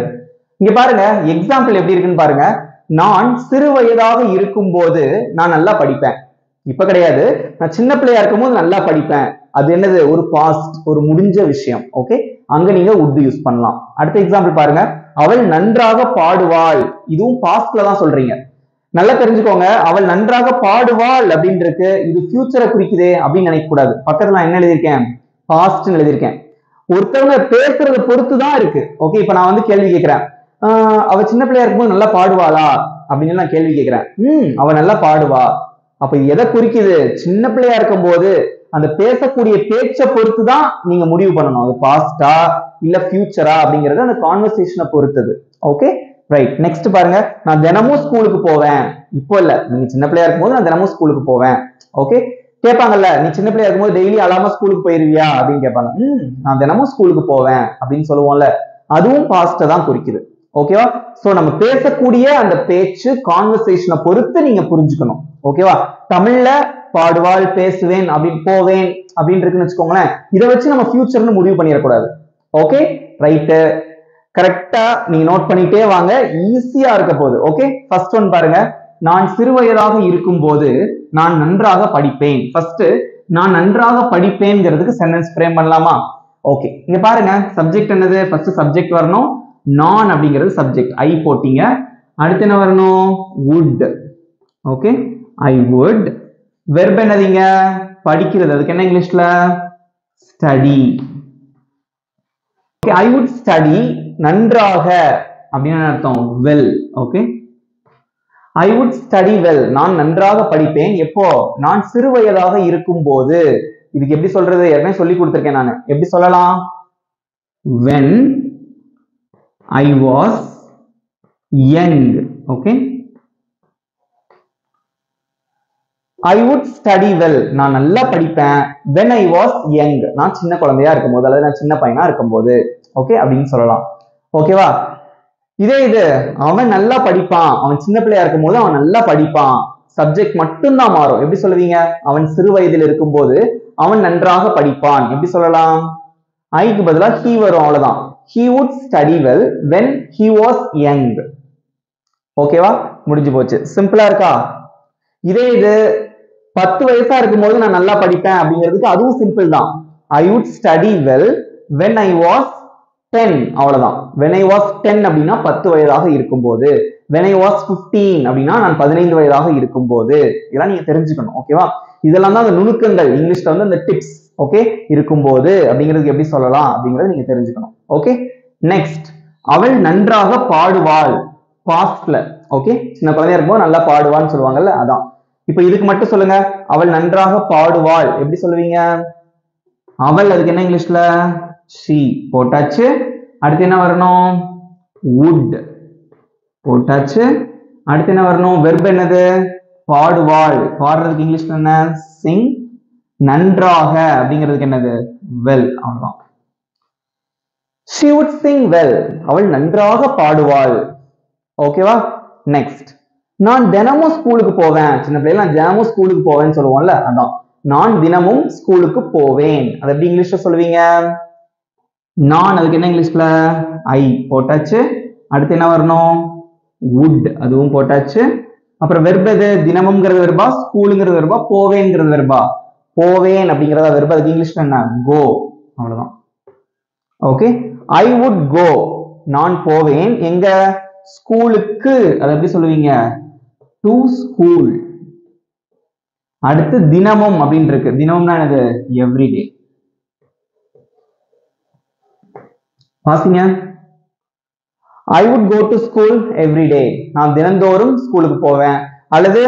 இங்க பாருங்க, எக்ஸாம்பிள் எப்படி இருக்குன்னு பாருங்க. நான் சிறு வயதாக இருக்கும் போது நான் நல்லா படிப்பேன். இப்ப கிடையாது, நான் சின்ன பிள்ளையா இருக்கும் போது நல்லா படிப்பேன். அது என்னது? ஒரு பாஸ்ட், ஒரு முடிஞ்ச விஷயம். ஓகே, அங்க நீங்க wood யூஸ் பண்ணலாம். அடுத்த எக்ஸாம்பிள் பாருங்க, அவள் நன்றாக பாடுவாள். இதுவும் பாஸ்ட்ல தான் சொல்றீங்க. நல்லா தெரிஞ்சுக்கோங்க, அவள் நன்றாக பாடுவாள் அப்படின்னு இருக்கு, இது ஃபியூச்சரை குறிக்குதே அப்படின்னு நினைக்க கூடாது. பக்கத்துல நான் என்ன எழுதியிருக்கேன்? பாஸ்ட் எழுதியிருக்கேன். ஒருத்தவங்க பேசுறத பொறுத்து தான் இருக்கு. ஓகே, இப்ப நான் வந்து கேள்வி கேட்கிறேன், அவ சின்ன பிள்ளையா இருக்கும்போது நல்லா பாடுவாளா அப்படின்னு நான் கேள்வி கேட்கிறேன். அவ நல்லா பாடுவா. அப்ப எதை குறிக்குது? சின்ன பிள்ளையா இருக்கும் போது அந்த பேசக்கூடிய பேச்சை பொறுத்து தான் நீங்க முடிவு பண்ணணும், அது பாஸ்டா இல்ல ஃபியூச்சரா அப்படிங்கறது அந்த கான்வர்சேஷனை பொறுத்தது. Okay, right. நெக்ஸ்ட் பாருங்க, நான் தினமும் ஸ்கூலுக்கு போவேன். இப்போ இல்ல, நீங்க சின்ன பிள்ளையா இருக்கும்போது நான் தினமும் ஸ்கூலுக்கு போவேன். ஓகே, கேட்பாங்கல்ல, நீ சின்ன பிள்ளையா இருக்கும்போது டெய்லி அழாம ஸ்கூலுக்கு போயிருவியா அப்படின்னு கேட்பாங்க. நான் தினமும் ஸ்கூலுக்கு போவேன் அப்படின்னு சொல்லுவோம்ல, அதுவும் பாஸ்ட தான் குறிக்குது. ஓகேவா? சோ நம்ம பேசக்கூடிய அந்த பேச்சு கான்வர்சேஷனை பொறுத்து நீங்க புரிஞ்சுக்கணும். ஓகேவா? தமிழ்ல பாடுவாள், பேசுவேன், அப்படின்னு போவேன் அப்படின்னு இருக்குன்னு வச்சுக்கோங்களேன். இதை வச்சு நம்ம ஃபியூச்சர்னு முடிவு பண்ணிடக்கூடாது. Okay, right. கரெக்டா நீங்க நோட் பண்ணிட்டே வாங்க, ஈஸியா இருக்க போகுது. ஓகே, ஃபர்ஸ்ட் ஒன் பாருங்க, நான் சிறுவயதாக இருக்கும் போது நான் நன்றாக படிப்பேன். ஃபர்ஸ்ட் நான் நன்றாக படிப்பேன்ங்கிறதுக்கு சென்டென்ஸ் ஃப்ரேம் பண்ணலாமா? ஓகே, இங்க பாருங்க, சப்ஜெக்ட் என்னது? ஃபர்ஸ்ட் சப்ஜெக்ட் வரணும். நான் அப்படிங்கிறது சப்ஜெக்ட், ஐ போட்டீங்க. அடுத்து என்ன வரணும்? would. Okay, I would. Verb என்னதுங்க? படிக்கிறது, அதுக்கு என்ன இங்கிலீஷ்ல? Study. Okay, I would study. நன்றாக அப்படின்னு அர்த்தம்? Well. Okay, I would study well. நான் நன்றாக படிப்பேன். எப்போ? நான் சிறு வயதாக இருக்கும் போது. இதுக்கு எப்படி சொல்றது? ஏற்கனவே சொல்லி கொடுத்திருக்கேன் நான். எப்படி சொல்லலாம்? when I was young. Okay, I would study well. நான் நல்லா படிப்பேன். When I was young. நான் சின்ன குழந்தையா இருக்கும்போது அல்லது நான் சின்ன பையனா இருக்கும்போது. ஓகே அப்படின்னு சொல்லலாம். ஓகேவா? இது அவன் நல்லா படிப்பான். அவன் சின்ன பிள்ளையா இருக்கும்போது அவன் நல்லா படிப்பான். சப்ஜெக்ட் மட்டும் தான் மாறும். எப்படி சொல்லுவீங்க? அவன் சிறு வயதில் இருக்கும்போது அவன் நன்றாக படிப்பான். எப்படி சொல்லலாம்? ஐக்கு பதிலா he வரும், அவ்வளவுதான். He would study well when he was young. ஓகேவா? முடிஞ்சு போச்சு. சிம்பிளா இருக்கா? இது 10 வயசா இருக்கும்போது நான் நல்லா படிப்பேன் அப்படிங்கிறதுக்கு அதுவும் சிம்பிள் தான். I would study well when I was 10. அவ்வளவுதான். when I was 10 அப்படின்னா 10 வயதாக இருக்கும்போது. when I was 15 அப்படின்னா நான் 15 வயதாக இருக்கும்போது. இதெல்லாம் நீங்க தெரிஞ்சுக்கணும். ஓகேவா? இதெல்லாம் தான் அந்த நுணுக்கங்கள். இங்கிலீஷ்ல வந்து அந்த டிப்ஸ். ஓகே, இருக்கும்போது அப்படிங்கிறதுக்கு எப்படி சொல்லலாம் அப்படிங்கறத நீங்க தெரிஞ்சுக்கணும். ஓகே, நெக்ஸ்ட், அவள் நன்றாக பாடுவாள். பாஸ்ட்ல. ஓகே, சின்ன குழந்தையா இருக்கும்போது நல்லா பாடுவான்னு சொல்லுவாங்கல்ல, அதான். இப்ப இதுக்கு மட்டும் சொல்லுங்க. அவள் நன்றாக பாடுவாள் எப்படி சொல்லுவீங்க? அவள், அதுக்கு என்ன இங்கிலீஷ்ல? she போட்டாச்சு. அடுத்து என்ன வரணும்? would போட்டாச்சு. அடுத்து என்ன வரணும்? வெர்ப் என்னது? பாடுவாள். பாடுறதுக்கு இங்கிலீஷ்ல என்ன? sing. நன்றாக அப்படிங்கிறதுக்கு என்னது? well. அவ்வளவுதான். she would sing well. அவள் நன்றாக பாடுவாள். ஓகேவா? நெக்ஸ்ட், நான் தினமும் ஸ்கூலுக்கு போவேன். சின்ன பிள்ளைல நான் தினமும் ஸ்கூலுக்கு போவேன்னு சொல்லுவோம்ல, அதான். நான் தினமும் ஸ்கூலுக்கு போவேன். அது எப்படி இங்கிலீஷ்ல சொல்லுவீங்க? நான், அதுக்கு என்ன இங்கிலீஷ்ல? ஐ போட்டாச்சு. அடுத்து என்ன வரணும்? would, அதுவும் போட்டாச்சு. அப்புறம் வெர்ப் எது? தினமும்ங்கிறது வெர்பா, ஸ்கூலுங்கிறது வெர்பா, போவேங்கிறது வெர்பா? போவேன் அப்படிங்கிறதா வெர்பா. அதுக்கு இங்கிலீஷ்ல என்ன? go. அவ்வளவுதான். Okay, I would go. நான் போவேன். எங்க? ஸ்கூலுக்கு. அது எப்படி சொல்லுவீங்க? To school. அடுத்து தினமும் அப்படின்னு இருக்கு. தினமும்னா என்னது? எவ்ரிடே. வாசிங்க. I would go to school everyday. நான் தினந்தோறும் ஸ்கூலுக்கு போவேன். அல்லது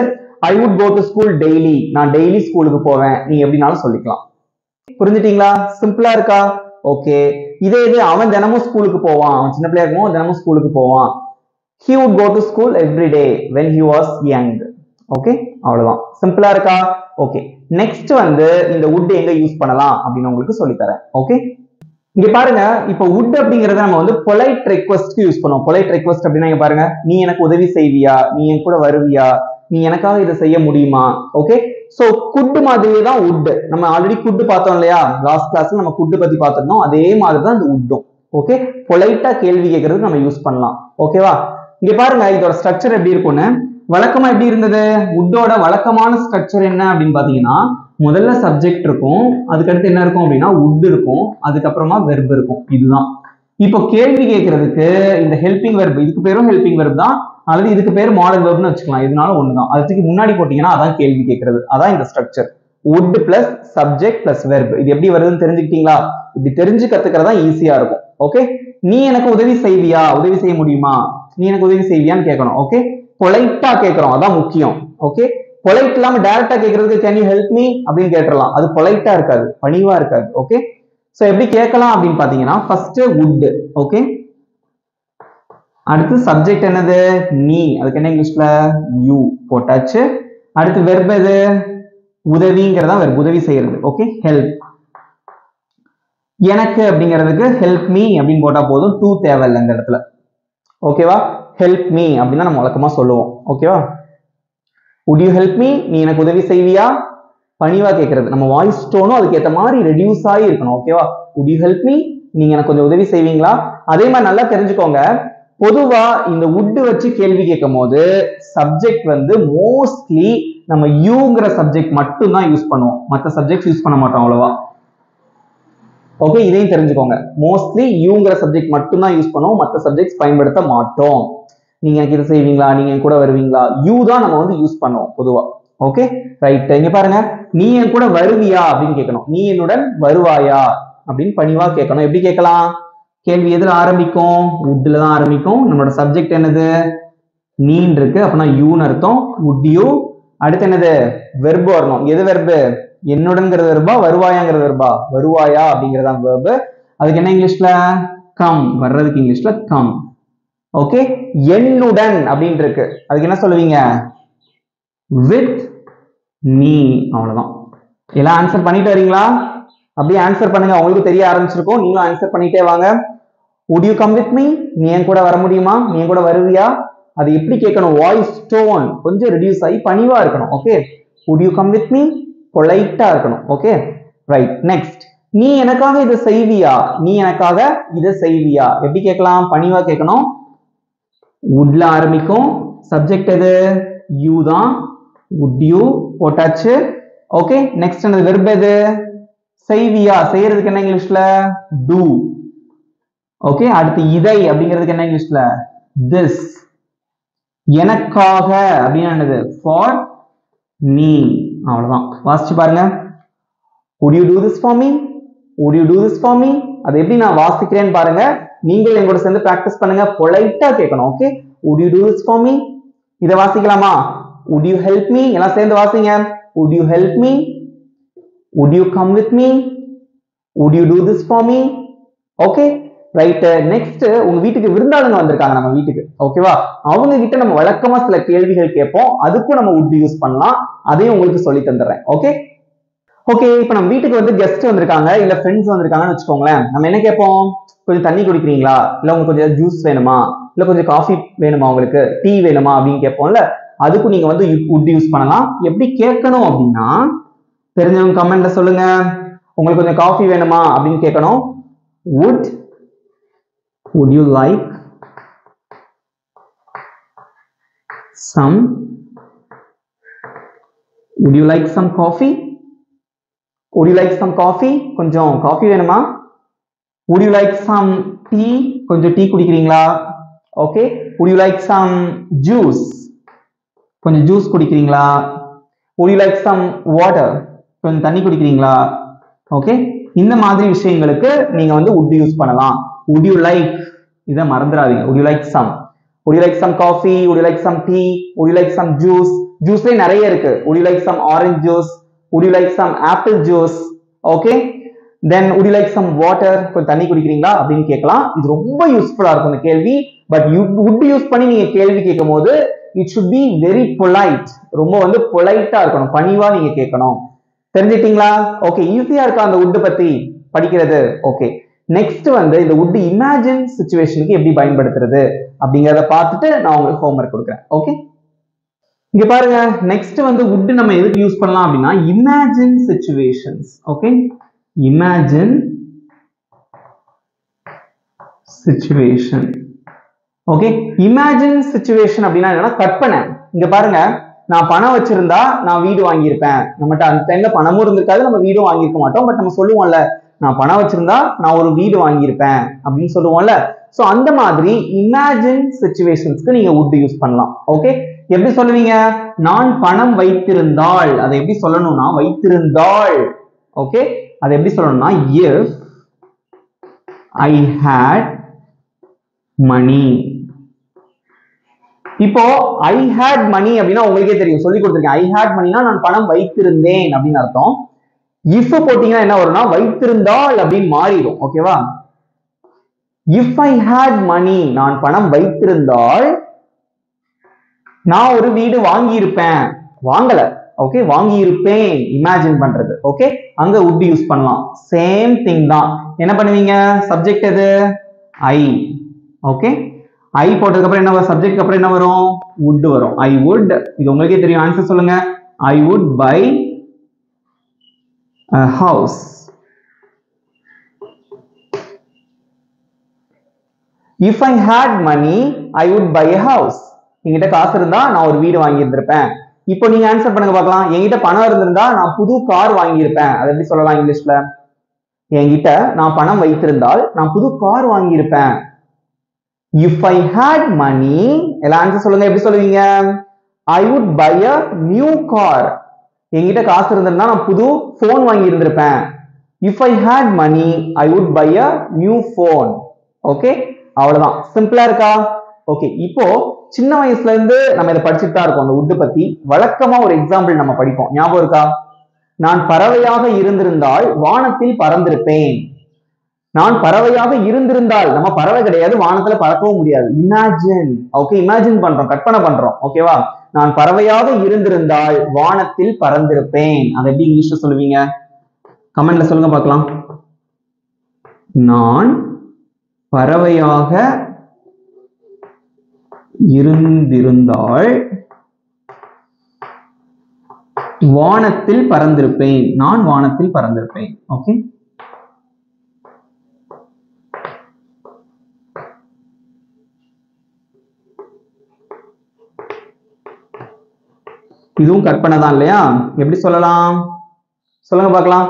I would go to school daily. நான் டெய்லி ஸ்கூலுக்கு போவேன். நீங்க எப்படினாலும் சொல்லிக்கலாம். புரிஞ்சுட்டீங்களா? சிம்பிளா இருக்கா? ஓகே. இது அவன் தினமும் ஸ்கூலுக்கு போவான். அவன் சின்ன பிள்ளையா இருக்கும் தினமும் ஸ்கூலுக்கு போவான். he would go to school every day when he was young. Okay, அவ்வளவுதான். சிம்பிளா இருக்கா? ஓகே, நெக்ஸ்ட் வந்து இந்த would எங்க யூஸ் பண்ணலாம் அப்படின்னு உங்களுக்கு சொல்லி தரேன். ஓகே, இங்க பாருங்க. இப்போ would அப்படிங்கறத நம்ம வந்து பொலைட் ரெக்வெஸ்ட்க்கு யூஸ் பண்ணுவோம். பொலைட் ரெக்வெஸ்ட் அப்படின்னா இங்க பாருங்க, நீ எனக்கு உதவி செய்வியா, நீ என் கூட வருவியா, நீ எனக்காக இதை செய்ய முடியுமா. ஓகே, சோ குட் மாதிரியே தான் would. நம்ம ஆல்ரெடி குட் பார்த்தோம் இல்லையா, லாஸ்ட் கிளாஸ்ல நம்ம குட் பத்தி பார்த்திருந்தோம். அதே மாதிரி தான் இந்த woodம். ஓகே, பொலைட்டா கேள்வி கேட்கறதுக்கு நம்ம யூஸ் பண்ணலாம். ஓகேவா? இங்க பாருங்க, இதோட ஸ்ட்ரக்சர் எப்படி இருக்கும்னு. வழக்கமா எப்படி இருந்தது? woodோட வழக்கமான ஸ்ட்ரக்சர் என்ன அப்படின்னு பாத்தீங்கன்னா, முதல்ல சப்ஜெக்ட் இருக்கும், அதுக்கடுத்து என்ன இருக்கும் அப்படின்னா would இருக்கும், அதுக்கப்புறமா வெர்ப் இருக்கும். இதுதான். இப்போ கேள்வி கேட்கறதுக்கு இந்த ஹெல்பிங் வெர்ப், இதுக்கு பேரும் ஹெல்பிங் வெர்ப் தான், அல்லது இதுக்கு பேர் மாடல் வெர்ப்னு வச்சுக்கலாம். இதனால ஒண்ணுதான். அதுக்கு முன்னாடி போட்டீங்கன்னா அதான் கேள்வி கேட்கறது. அதான் இந்த structure. would plus subject plus verb. இது எப்படி வருதுன்னு தெரிஞ்சுக்கிட்டீங்களா? இப்படி தெரிஞ்சு கத்துக்கிறதா ஈஸியா இருக்கும். ஓகே, நீ எனக்கு உதவி செய்வியா, உதவி செய்ய முடியுமா, நீ எனக்கு உதவி செய்வியான்னு கேட்கணும். ஓகே, பொலைட்டா கேட்கிறோம், அதான் முக்கியம். ஓகே, பொலைட் இல்லாம டைரக்டா கேட்கறதுக்கு கேன் யூ ஹெல்ப் மீ அப்படின்னு கேட்கலாம். அது பொலைட்டா இருக்காது, பணிவா இருக்காது. ஓகே, சோ எப்படி கேட்கலாம் அப்படின்னு பாத்தீங்கன்னா, ஃபர்ஸ்ட் would. ஓகே, அடுத்து சப்ஜெக்ட் என்னது? நீ, அதுக்கு என்ன இங்கிலீஷ்ல? யூ போட்டாச்சு. அடுத்து வெர்ப் எது? உதவிங்கிறதா வெர்ப், உதவி செய்யறது. Okay, help. எனக்கு அப்படிங்கிறதுக்கு ஹெல்ப் மீ அப்படின்னு போட்டா போதும், டூ தேவையில்லை இந்த இடத்துல. ஓகேவா? ஹெல்ப் மீ அப்படின்னு நம்ம வழக்கமா சொல்லுவோம். ஓகேவா? would you help me? நீ எனக்கு உதவி செய்வியா? பணிவா கேட்கறது. நம்ம வாய்ஸ் டோனும் அதுக்கு ஏற்ற மாதிரி ரெடியூஸ் ஆகி இருக்கணும். ஓகேவா? would you help me? நீங்க எனக்கு கொஞ்சம் உதவி செய்வீங்களா? அதே மாதிரி நல்லா தெரிஞ்சுக்கோங்க. பொதுவா இந்த would வச்சு கேள்வி கேட்கும் போது சப்ஜெக்ட் வந்து மோஸ்ட்லி நம்ம யூங்கிற சப்ஜெக்ட் மட்டும் தான் யூஸ் பண்ணுவோம். மற்ற சப்ஜெக்ட் யூஸ் பண்ண மாட்டோம் அவ்வளவா. ஓகே, இதையும் தெரிஞ்சுக்கோங்க. மோஸ்ட்லி யூங்கிற சப்ஜெக்ட் மட்டும் தான் யூஸ் பண்ணுவோம், மற்ற சப்ஜெக்ட்ஸ் பயன்படுத்த மாட்டோம். நீங்க எனக்கு இதை செய்வீங்களா, நீங்க என் கூட வருவீங்களா, யூ தான் நம்ம வந்து யூஸ் பண்ணுவோம் பொதுவா. Okay, right. இங்க பாருங்க, நீ என் கூட வருவியா அப்படின்னு கேட்கணும். நீ என்னுடன் வருவாயா அப்படின்னு பணிவா கேட்கணும். எப்படி கேட்கலாம்? கேள்வி எதுல ஆரம்பிக்கும்? would தான் ஆரம்பிக்கும். நம்மளோட சப்ஜெக்ட் என்னது? நீன் இருக்கு, அப்படின்னா யூன்னு அர்த்தம். would you. அடுத்து என்னது? வெர்பு வரணும். எது வெர்பு? என்னுடன்ங்கிறது வெர்பா, வருவாயாங்கிறது வெர்பா? வருவாயா அப்படிங்கறதா வெர்பு. அதுக்கு என்ன இங்கிலீஷ்ல? கம். வர்றதுக்கு இங்கிலீஷ்ல கம். ஓகே, என்னுடன் அப்படின்னு இருக்கு, அதுக்கு என்ன சொல்லுவீங்க? வித் நீ. அவ்வளவுதான். எல்லாம் ஆன்சர் பண்ணிட்டு வரீங்களா? அப்படியே ஆன்சர் பண்ணுங்க, உங்களுக்கு தெரிய ஆரம்பிச்சிருக்கும். நீங்களும் ஆன்சர் பண்ணிட்டே வாங்க. would you come with me? நீ என் கூட வர முடியுமா? நீ என் கூட வருவியா? அது எப்படி கேட்கணும்? வாய்ஸ் டோன் கொஞ்சம் ரெடியூஸ் ஆகி பணிவா இருக்கணும். Okay, would you come with me? பொலைட்டா இருக்கணும். Okay, right. நெக்ஸ்ட், நீ எனக்காக இதை செய்வியா? நீ எனக்காக இதை செய்வியா? எப்படி கேட்கலாம்? பணிவா கேட்கணும். would ஆரம்பிக்கும். சப்ஜெக்ட் எது? யூ தான். would you போட்டாச்சு. ஓகே, நெக்ஸ்ட் அந்த வெர்ப் எது? செய்வியா? செய்யறதுக்கு என்ன இங்கிலீஷ்ல? do. ஓகே, அடுத்து இதை அப்படிங்கிறதுக்கு என்ன இங்கிலீஷ்ல? this. எனக்காக அப்படின்னா என்னது? for me. அவ்வளவுதான். வாசிச்சு பாருங்க. would you do this for me? would you do this for me? அது எப்படி நான் வாசிக்கிறேன்னு பாருங்க. நீங்களும் என் கூட சேர்ந்து பிராக்டிஸ் பண்ணுங்க. பொலைட்டா கேட்கணும். Okay, would you do this for me? இதை வாசிக்கலாமா? would you help me? எல்லாம் சேர்ந்து வாசிங்க. would you help me? would you come with me? would you do this for me? Okay, right. Next, உங்க வீட்டுக்கு விருந்தாளுங்க வந்திருக்காங்க நம்ம வீட்டுக்கு. ஓகேவா? அவங்க கிட்ட நம்ம வழக்கமா சில கேள்விகள் கேட்போம். அதுக்கும் நம்ம would யூஸ் பண்ணலாம். அதையும் உங்களுக்கு சொல்லி தந்துடுறேன். Okay, okay. இப்ப நம்ம வீட்டுக்கு வந்து கெஸ்ட் வந்திருக்காங்க, இல்ல ஃப்ரெண்ட்ஸ் வந்திருக்காங்கன்னு வச்சுக்கோங்களேன். நம்ம என்ன கேட்போம்? கொஞ்சம் தண்ணி குடிக்கிறீங்களா? இல்ல உங்களுக்கு கொஞ்சம் ஜூஸ் வேணுமா? இல்ல கொஞ்சம் காஃபி வேணுமா? உங்களுக்கு டீ வேணுமா? அப்படின்னு கேட்போம்ல. அதுக்கும் நீங்க வந்து would யூஸ் பண்ணலாம். எப்படி கேட்கணும் அப்படின்னா, தெரிஞ்சவங்க கமெண்ட்ல சொல்லுங்க. உங்களுக்கு கொஞ்சம் காஃபி வேணுமா அப்படின்னு கேட்கணும். would you like some coffee? would you like some coffee? கொஞ்சம் காஃபி வேணுமா? would you like some tea? கொஞ்சம் டீ குடிக்கிறீங்களா? Okay, would you like some juice? கொஞ்சம் ஜூஸ் குடிக்கிறீங்களா? would you like some water? கொஞ்சம் தண்ணி குடிக்கிறீங்களா? ஓகே, இந்த மாதிரி விஷயங்களுக்கு நீங்க வந்து would யூஸ் பண்ணலாம். would you like, இத மறந்துடாதீங்க. would you like some? would you like some coffee? would you like some tea? would you like some juice? ஜூஸ்ல நிறைய இருக்கு. would you like some orange juice? would you like some apple juice? Okay, then would you like some water? கொஞ்சம் தண்ணி குடிக்கிறீங்களா அப்படின்னு கேட்கலாம். இது ரொம்ப யூஸ்ஃபுல்லா இருக்கும் இந்த கேள்வி. பட் would யூஸ் பண்ணி நீங்க கேள்வி கேட்கும்போது it should be very polite. ரொம்ப வந்து பொலைட்டா இருக்கணும், பணிவா நீங்க கேட்கணும். தெரிஞ்சிட்டீங்களா? ஓகே, ஈஸியா இருக்கா அந்த would பத்தி படிக்கிறது? ஓகே, நெக்ஸ்ட் வந்து இந்த would இமேஜின் சிச்சுவேஷனுக்கு எப்படி பயன்படுத்துறது அப்படிங்கறத பார்த்துட்டு நான் உங்களுக்கு ஹோம்வொர்க் கொடுக்குறேன். ஓகே, இங்க பாருங்க. நெக்ஸ்ட் வந்து would நம்ம எதுக்கு யூஸ் பண்ணலாம் அப்படின்னா, imagine situations. Okay, imagine situation. Okay, imagine situation அப்படின்னா என்னன்னா கற்பனை. இங்க பாருங்க, நான் பணம் வச்சிருந்தா நான் வீடு வாங்கியிருப்பேன். நம்மகிட்ட அந்த டைம்ல பணமும் இருந்திருக்காது, நம்ம வீடும் வாங்கியிருக்க மாட்டோம். பட் நம்ம சொல்லுவோம்ல, நான் பணம் வச்சிருந்தா நான் ஒரு வீடு வாங்கியிருப்பேன் அப்படின்னு சொல்லுவோம்ல. சோ அந்த மாதிரி இமேஜின் சிச்சுவேஷன்ஸ்க்கு நீங்க would யூஸ் பண்ணலாம். ஓகே, எப்படி சொல்லுவீங்க? நான் பணம் வைத்திருந்தால், அதை எப்படி சொல்லணும்னா வைத்திருந்தால். ஓகே, அதை எப்படி சொல்லணும்னா if I had money. இப்போ I had money அப்படின்னா உங்களுக்கே தெரியும், சொல்லி கொடுத்திருக்கேன். I had moneyனா நான் பணம் வைத்திருந்தேன் அப்படின்னு அர்த்தம். if போட்டீங்கன்னா என்ன வரும்னா வைத்திருந்தால் அப்படின்னு மாறிடும். ஓகேவா? if I had money, நான் பணம் வைத்திருந்தால் நான் ஒரு வீடு வாங்கி இருப்பேன். வாங்கல. ஓகே, வாங்கி இருப்பேன் இமேஜின் பண்றது. ஓகே, அங்க would யூஸ் பண்ணலாம். சேம் திங் தான். என்ன பண்ணுவீங்க? சப்ஜெக்ட் எது? I. ஓகே, I போட்டதுக்கு அப்புறம் என்ன வரும்? சப்ஜெக்ட் அப்புறம் என்ன வரும்? would வரும். I would. இது உங்களுக்கே தெரியும். ஆன்சர் சொல்லுங்க. I would buy a house. if I had money, I would buy a house. என்கிட்ட காசு இருந்தா நான் ஒரு வீடு வாங்கி இருந்திருப்பேன். இப்போ நீங்க ஆன்சர் பண்ணுங்க பார்க்கலாம். என்கிட்ட பணம் இருந்திருந்தா நான் புது கார் வாங்கி இருப்பேன். அது எப்படி சொல்லலாம் இங்கிலீஷ்ல? என்கிட்ட நான் பணம் வைத்திருந்தால் நான் புது கார் வாங்கி இருப்பேன். if I had money, எல்லாம் ஆன்சர் சொல்லுங்க. எப்படி சொல்லுவீங்க? I would buy a new car. என்கிட்ட காசு இருந்திருந்தா நான் புது போன் வாங்கி இருந்திருப்பேன். if I had money, I would buy a new phone. Okay, அவ்வளவுதான். சிம்பிளா இருக்கா? ஓகே, இப்போ சின்ன வயசுல இருந்து நம்ம இதை படிச்சுட்டு தான் இருக்கோம். அந்த would பத்தி வழக்கமா ஒரு எக்ஸாம்பிள் நம்ம படிப்போம். ஞாபகம் இருக்கா? நான் பறவையாக இருந்திருந்தால் வானத்தில் பறந்திருப்பேன். நான் பறவையாக இருந்திருந்தால், நம்ம பறவை கிடையாது, வானத்துல பறக்கவும் முடியாது. இமேஜின். ஓகே, இமேஜின் பண்றோம், கற்பனை பண்றோம். ஓகேவா? நான் பறவையாக இருந்திருந்தால் வானத்தில் பறந்திருப்பேன். அதை எப்படி இங்கிலீஷ்ல சொல்லுவீங்க? கமெண்ட்ல சொல்லுங்க பார்க்கலாம். நான் பறவையாக இருந்திருந்தால் வானத்தில் பறந்திருப்பேன். நான் வானத்தில் பறந்திருப்பேன். ஓகே, இதுவும் கற்பனை தான் இல்லையா? எப்படி சொல்லலாம்? சொல்லுங்க பார்க்கலாம்.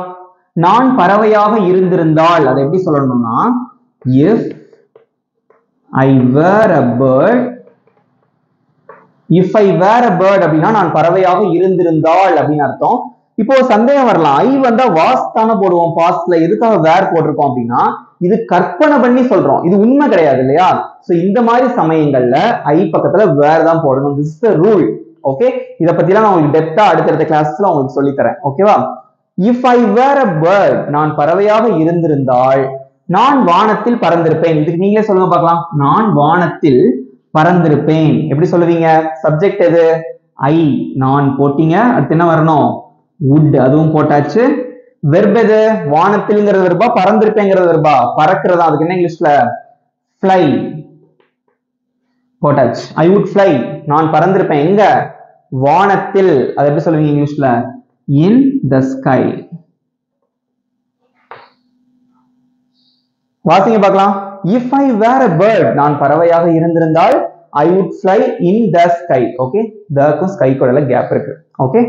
நான் பறவையாக இருந்திருந்தால் அதை எப்படி சொல்லணும்னா, if I were a bird, if I were a bird அப்படின்னா நான் பறவையாக இருந்திருந்தால் அப்படின்னு அர்த்தம். இப்போ சந்தேகம் வரலாம், ஐ வந்தா வாஸ் தானே போடுவோம் பாஸ்ட்ல, எதுக்காக வேர் போட்டிருக்கோம் அப்படின்னா இது கற்பனை பண்ணி சொல்றோம், இது உண்மை கிடையாது இல்லையா? சோ இந்த மாதிரி சமயங்கள்ல ஐ பக்கத்துல வேர் தான் போடணும். This is the rule. Okay, இத பத்திலாம் நான் உங்களுக்கு டெப்தா அடுத்தடுத்த கிளாஸ்ல உங்களுக்கு சொல்லி தரேன். ஓகேவா? if I were a bird, நான் பறவையாக இருந்திருந்தால் நான் வானத்தில் பறந்திருப்பேன். இதுக்கு நீங்களே சொல்லுங்க பார்க்கலாம். நான் வானத்தில் பறந்திருப்பேன். எப்படி சொல்லுவீங்க? சப்ஜெக்ட் எது? ஐ. நான் போட்டீங்க, அடுத்து என்ன வரணும்? would. அதுவும் போட்டாச்சு. வெர்ப் எது? வானத்தில்ங்கிறது வெர்பா, பறந்திருப்பேங்கிறது வெர்பா? பறக்கிறதா. அதுக்கு என்ன இங்கிலீஷ்ல? fly போட்டாச்சு. I would fly. நான் பறந்திருப்பேன். எங்க? வானத்தில். அது எப்படி சொல்லுவீங்க இங்கிலீஷ்ல? in the sky. வாசிங்க பார்க்கலாம். if I were a bird, நான் பறவையாக இருந்திருந்தால் I would fly in the sky. Okay, the sky கூட கேப் இருக்கு. ஓகே,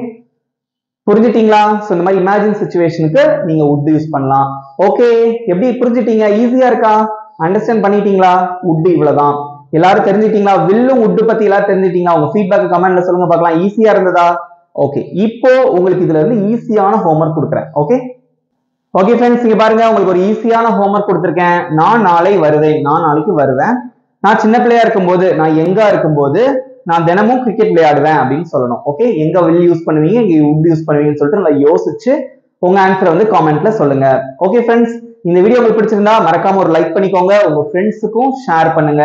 புரிஞ்சிட்டீங்களா? சோ இந்த மாதிரி இமேஜின் சிச்சுவேஷனுக்கு நீங்க would யூஸ் பண்ணலாம். ஓகே, எப்படி புரிஞ்சிட்டீங்க? ஈஸியா இருக்கா? அண்டர்ஸ்டாண்ட் பண்ணிட்டீங்களா? would இவ்வளவுதான். எல்லாரும் தெரிஞ்சிட்டீங்களா? வில்லும் would பத்தி எல்லாரும் தெரிஞ்சிட்டீங்களா? உங்க ஃபீட்பேக் கமெண்ட்ல சொல்லுங்க பார்க்கலாம். ஈஸியா இருந்ததா? ஓகே, இப்போ உங்களுக்கு இதுல இருந்து ஈஸியான ஹோம்வொர்க் கொடுக்குறேன். ஓகே ஓகே ஃப்ரெண்ட்ஸ், இங்க பாருங்க, உங்களுக்கு ஒரு ஈஸியான ஹோம்வொர்க் கொடுத்துருக்கேன். நான் நாளை வருவேன். நான் நாளைக்கு வருவேன். நான் சின்ன பிள்ளையா இருக்கும்போது, நான் எங்க இருக்கும்போது நான் தினமும் கிரிக்கெட் விளையாடுவேன் அப்படின்னு சொல்லணும். ஓகே, எங்க வில் யூஸ் பண்ணுவீங்க, எங்க would யூஸ் பண்ணுவீங்கன்னு சொல்லிட்டு நல்லா யோசிச்சு உங்க ஆன்சரை வந்து காமெண்ட்ல சொல்லுங்க. ஓகே ஃப்ரெண்ட்ஸ், இந்த வீடியோ உங்களுக்கு பிடிச்சிருந்தா மறக்காம ஒரு லைக் பண்ணிக்கோங்க. உங்க ஃப்ரெண்ட்ஸுக்கும் ஷேர் பண்ணுங்க.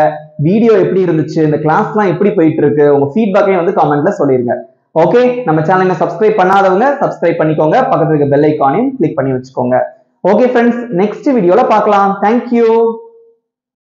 வீடியோ எப்படி இருந்துச்சு, இந்த கிளாஸ்லாம் எப்படி போயிட்டு இருக்கு, உங்க ஃபீட்பேக்கையும் வந்து காமெண்ட்ல சொல்லிருங்க. ஓகே, நம்ம சேனலை சப்ஸ்கிரைப் பண்ணாதவங்க சப்ஸ்கிரைப் பண்ணிக்கோங்க. பக்கத்துல இருக்க பெல் ஐகானையும் கிளிக் பண்ணி வச்சுக்கோங்க. ஓகே ஃப்ரெண்ட்ஸ், நெக்ஸ்ட் வீடியோல பார்க்கலாம். தேங்க்யூ.